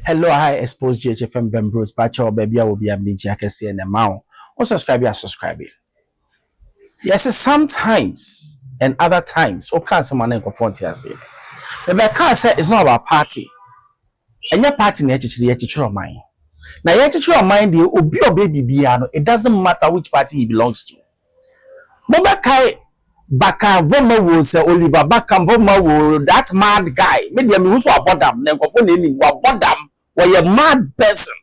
Hello, hi, Xposed GHFM Bembros, Pacho, baby, I will be a binge, I can see in the mouth. Or subscribe, subscribe. Yes, sometimes and other times, what can't someone go for to say? The car said it's not about party. And your party, your mind. Now, your mind, you be your baby piano. It doesn't matter which party he belongs to. Mobakai Baka Voma was Oliver Baka Voma, that mad guy. Maybe I'm who's about them, then go for naming what them, or a mad person.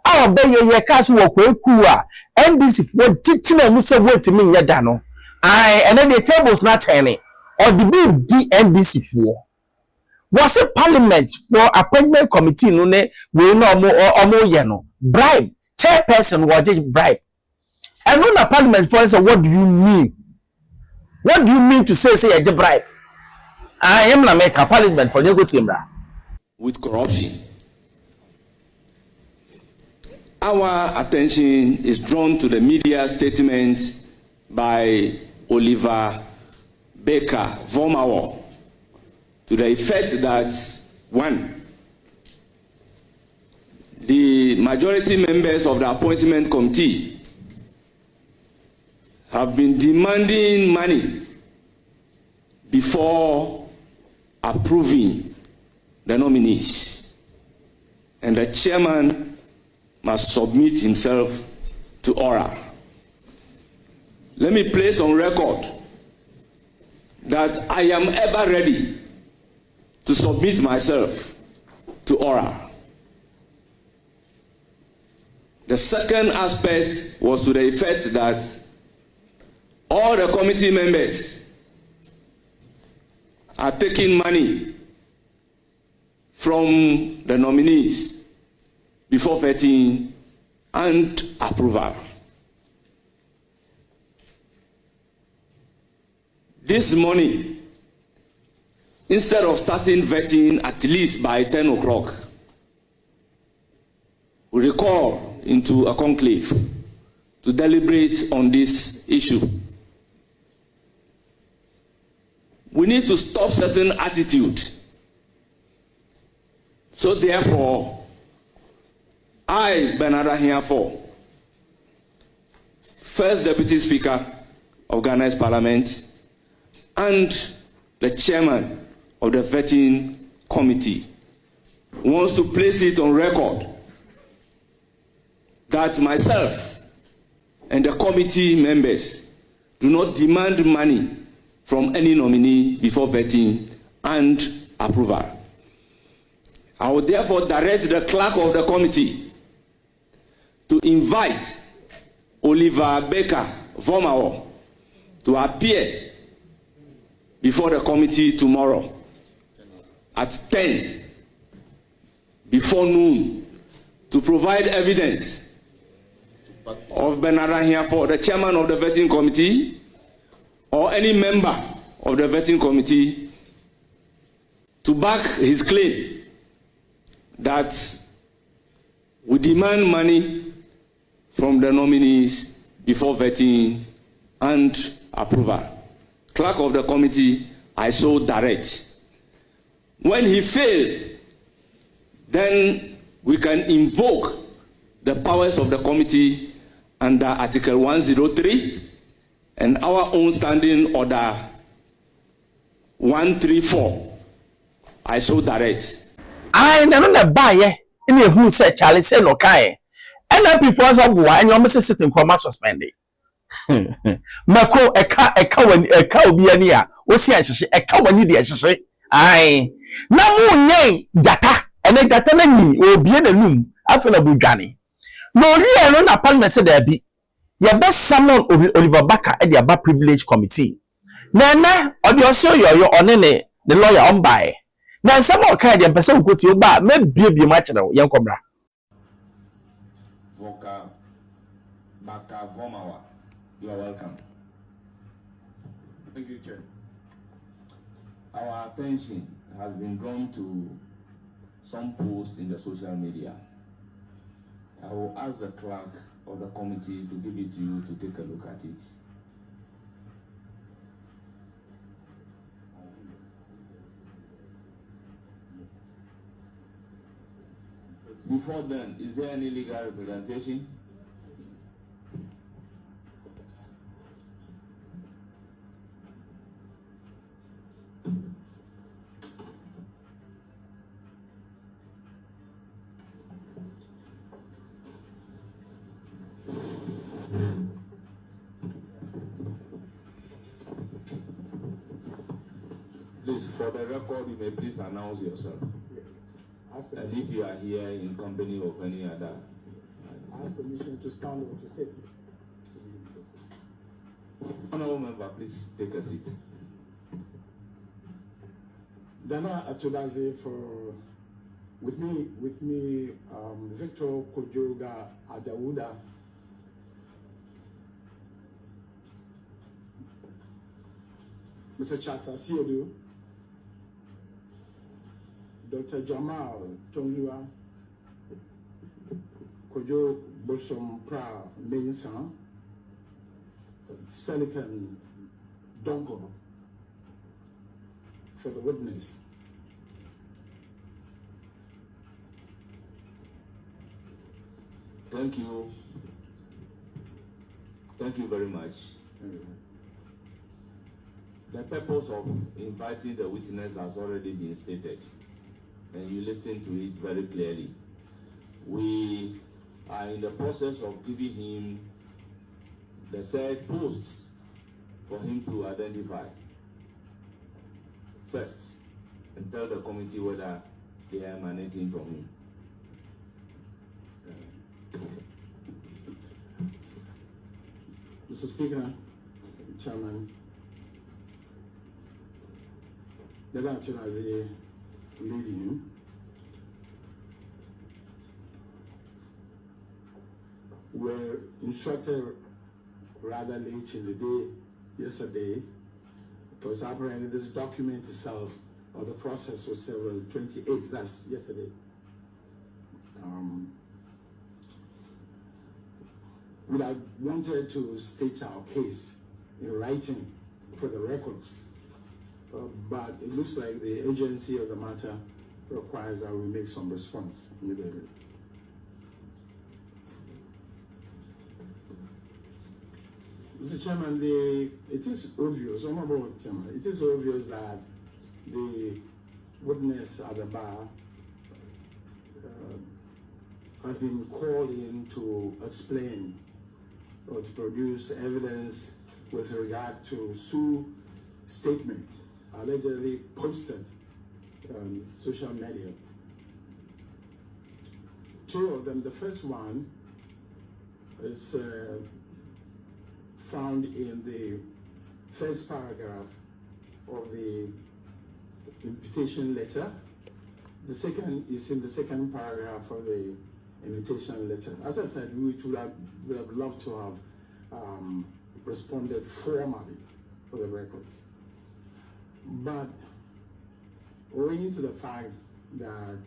Our bay ye castle work cool. NDC for teaching them who said wait to me yadano. Aye, and then the table's not any. Or the big NDC for. Was a parliament for appointment committee no ne we no more or more yeno. Bribe. Chairperson was bribe. And on a parliament for answer, what do you mean? What do you mean to say a bribe? I am not make a parliament for Lego Timber. With corruption. Our attention is drawn to the media statement by Oliver Baker Vomawo to the effect that one, the majority members of the appointment committee have been demanding money before approving the nominees, and the chairman must submit himself to oral. Let me place on record that I am ever ready to submit myself to oral. The second aspect was to the effect that all the committee members are taking money from the nominees before vetting and approval. This morning, instead of starting vetting at least by 10 o'clock, we recall into a conclave to deliberate on this issue. We need to stop certain attitude. So therefore, I, Bernard Ahiafo, First Deputy Speaker of Ghana's Parliament and the Chairman of the Vetting Committee, wants to place it on record that myself and the committee members do not demand money from any nominee before vetting and approval. I will therefore direct the clerk of the committee to invite Oliver Baker Vomawo to appear before the committee tomorrow at 10 before noon to provide evidence of Bernard here for the chairman of the vetting committee or any member of the vetting committee to back his claim that we demand money from the nominees before vetting and approval. Clerk of the committee, I so direct. When he failed, then we can invoke the powers of the committee under Article 103 and our own standing order 134. I so direct. I never buy any who said Charlie said no kai. And then before us, why you almost sitting for suspended. Mako a cow be near. What's the a cow when you did say? Aye. Now, nay, Jata, and then Gatanani will be in the room after the Bugani. No, real no appointment said there be. Your best summon Oliver Baker at the above privilege committee. Nana, or the also your on the lawyer on by. Now, some more kind of person go to your bar, maybe be much now, young cobra. Baka Vomawa, you are welcome. Thank you, Chair. Our attention has been drawn to some posts in the social media. I will ask the clerk of the committee to give it to you to take a look at it. Before then, is there any legal representation? Please, for the record, you may please announce yourself. And if you are here in company of any other. I ask permission to stand or to sit. Honorable member, please take a seat. Dana Atulaze for with me Victor Kojoga Adawuda, Mr. Chasa Siodu, Dr. Jamal Tonglua, Kojo Bosom Pra Mensan, Selican Dongo for the witness. Thank you. Thank you very much. The purpose of inviting the witness has already been stated, and you listened to it very clearly. We are in the process of giving him the said posts for him to identify first and tell the committee whether they are emanating from him. Mr. Speaker, Chairman, the Atulaze leading. Were instructed rather late in the day yesterday, because apparently this document itself, or the process was several 28th, that's yesterday. We had wanted to state our case in writing for the records, but it looks like the agency of the matter requires that we make some response immediately. Mr. Chairman, it is obvious, Honorable Chairman, it is obvious that the witness at the bar has been called in to explain or to produce evidence with regard to two statements allegedly posted on social media. Two of them, the first one is found in the first paragraph of the invitation letter. The second is in the second paragraph of the invitation letter. As I said, we would have loved to have responded formally for the records. But owing to the fact that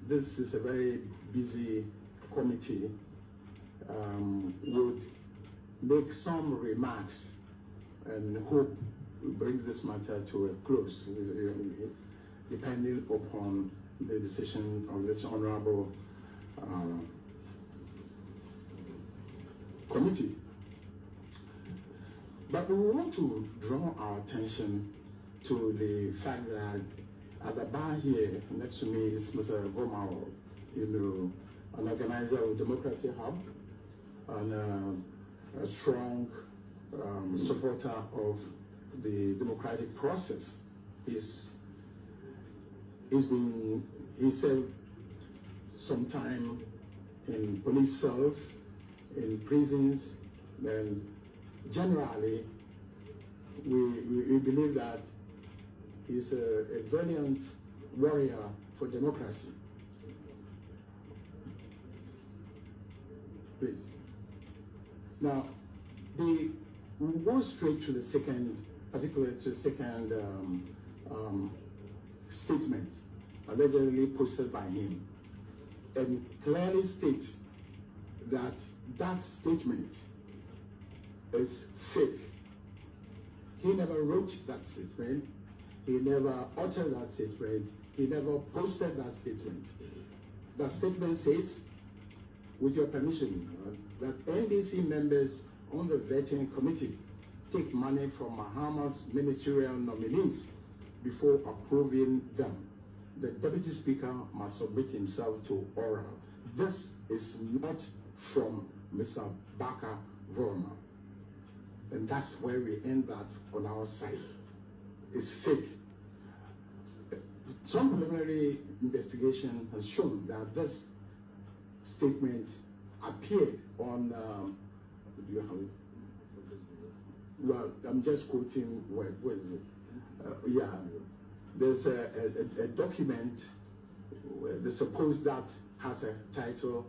this is a very busy committee, would make some remarks and hope brings this matter to a close, depending upon the decision of this honorable committee. But we want to draw our attention to the fact that at the bar here next to me is Mr. Gomao, an organizer of Democracy Hub and a strong supporter of the democratic process. He served some time in police cells, in prisons, and generally we believe that he's a valiant warrior for democracy. Please. Now, we'll go straight to the second, particularly to the second statement allegedly posted by him, and clearly state that that statement is fake. He never wrote that statement. He never uttered that statement. He never posted that statement. The statement says, with your permission, that NDC members on the vetting committee take money from Mahama's ministerial nominees before approving them. The Deputy Speaker must submit himself to oral. This is not from Mr. Baka Vorma. And that's where we end that on our side. It's fake. Some preliminary investigation has shown that this statement appeared on, do you have it? Well, I'm just quoting, what is it? Yeah, there's a document, the Xposed, that has a title,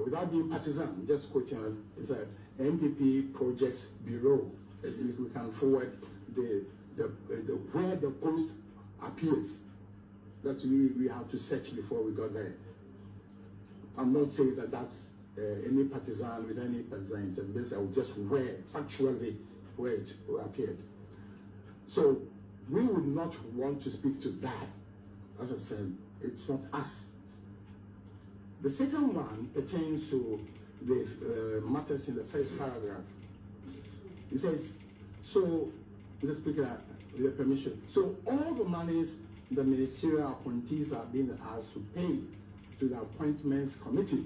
without being partisan, just quoting, it's a NDP Projects Bureau. We can forward where the post appears. That's we have to search before we got there. I'm not saying that that's any partisan with any partisan interest. I will just where factually where it appeared. So we would not want to speak to that. As I said, it's not us. The second one pertains to the matters in the first paragraph. It says, so, Mr. Speaker, with your permission, so all the monies the ministerial appointees are being asked to pay to the appointments committee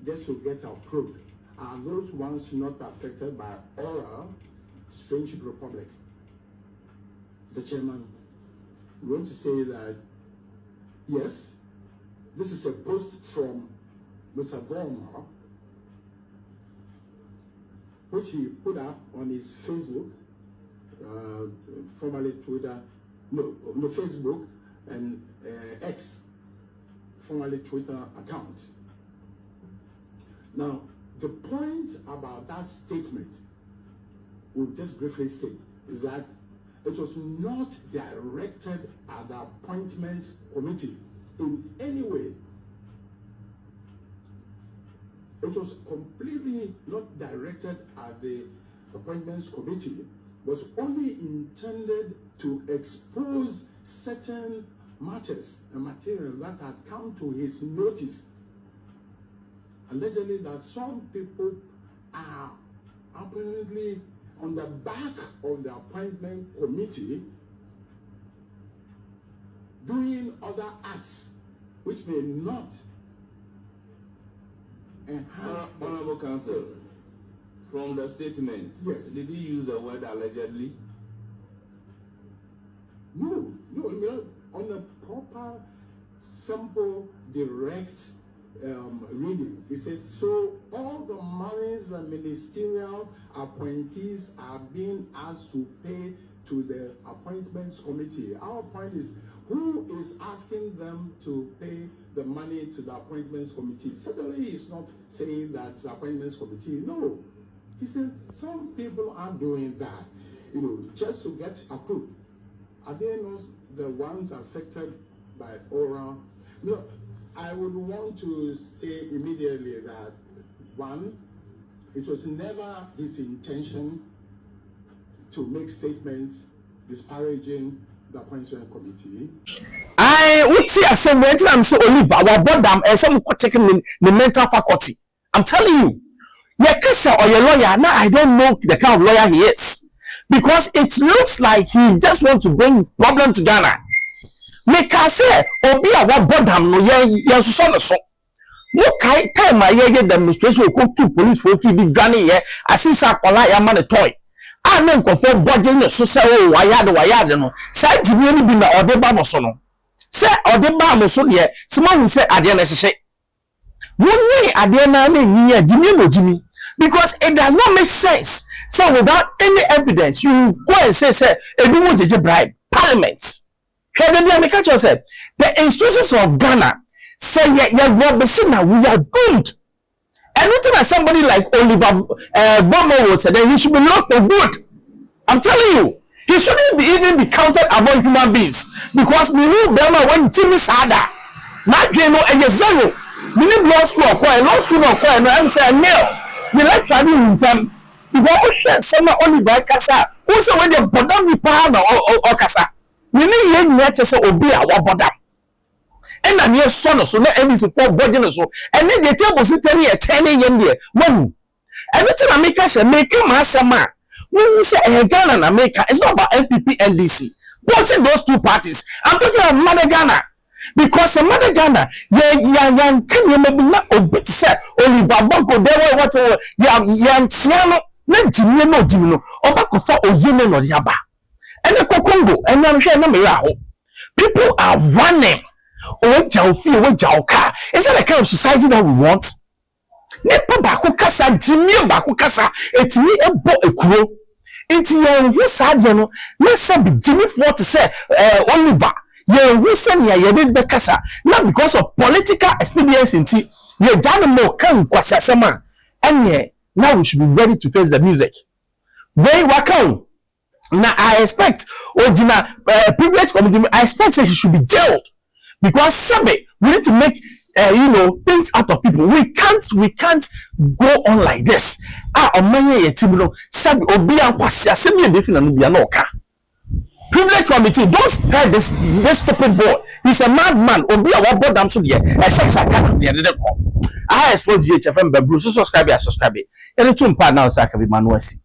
just to get approved are those ones not affected by oral Strange Republic. The chairman, I'm going to say that yes, this is a post from Mr. Vorma, which he put up on his Facebook, formerly Twitter, no, Facebook and X, formerly Twitter account. Now, the point about that statement, we'll just briefly state, is that it was not directed at the appointments committee in any way. It was completely not directed at the appointments committee, was only intended to expose certain matters and material that had come to his notice. Allegedly that some people are apparently on the back of the appointment committee doing other acts which may not enhance. Honorable Counsel, from the statement, yes, did he use the word allegedly? No, on the proper, simple, direct reading. It says, so all the monies the ministerial appointees are being asked to pay to the appointments committee. Our point is, who is asking them to pay the money to the appointments committee? Certainly he's not saying that the appointments committee, no. He said some people are doing that, just to get approved. Are they not the ones affected by oral? No, I would want to say immediately that, one, it was never his intention to make statements disparaging the appointment committee. I would see as some way I'm so Oliver, our boredom, and some checking the mental faculty. I'm telling you, your case or your lawyer, now I don't know the kind of lawyer he is. Because it looks like he just wants to bring problem to Ghana. Make us say, Obi our boredom, no, yes, so. No time my year demonstration will come to police for keeping Ghana here. I see Sakola Yaman a toy. I mean, conform budget so say, oh, why no. Say, Jimmy be na Odeba no sono. Say, Odeba no so ye, someone will say, Adiana say. One way, Adiana, ye, Jimmy no Jimmy. Because it does not make sense. So without any evidence, you go and say, everyone did you bribe Parliament. The institutions of Ghana say, yeah, we are doomed. Anything that somebody like Oliver Bomo will say, then he should be locked for good. I'm telling you, he shouldn't even be counted among human beings. Because we knew Burma when Jimmy Sada, not you know, and zero. We need law school or and I'm saying, no. We like traveling with them. Because someone only by Casa. Also, when they bottom me pan or Casa. We need young letters or be our bottom. and na near son so na NDC for body no so and then the table sit tell me a 10 a.m. there one everything I make us make masama when you say Ghana and America it's not about NPP NDC bossing those two parties. I'm talking about Mother Ghana because Mother Ghana can you maybe not obit say Oliver Bongo there what tiano na Jimmy no obako for oyene no yaba and the Congo and I'm sure no me people are running. Oh, Jaufi, oh, Jauka. Is that the kind of society that we want? Nepa baku kasa, Jimmy baku kasa. It's me a bo a crow. It's young, you sad, you know. Let's say Jimmy for to say, Oliver. You listen here, you did the kasa. Not because of political experience in tea. You don't know, come, kwasa sama. And yeah, now we should be ready to face the music. Where wakao. Now I expect, Ojina, privilege committee, I expect that he should be jailed. Because Sabe, we need to make things out of people. We can't go on like this. Omanye yetibuno Sabe obi ankwasi asemi edefi na no bia na oka. Privilege committee, don't spare this stupid boy. He's a madman. Obi a wabo dam so de e sex attack de de ko. I expose GHFM Bembro so subscribe. Any two mpa now say akabi manuasi.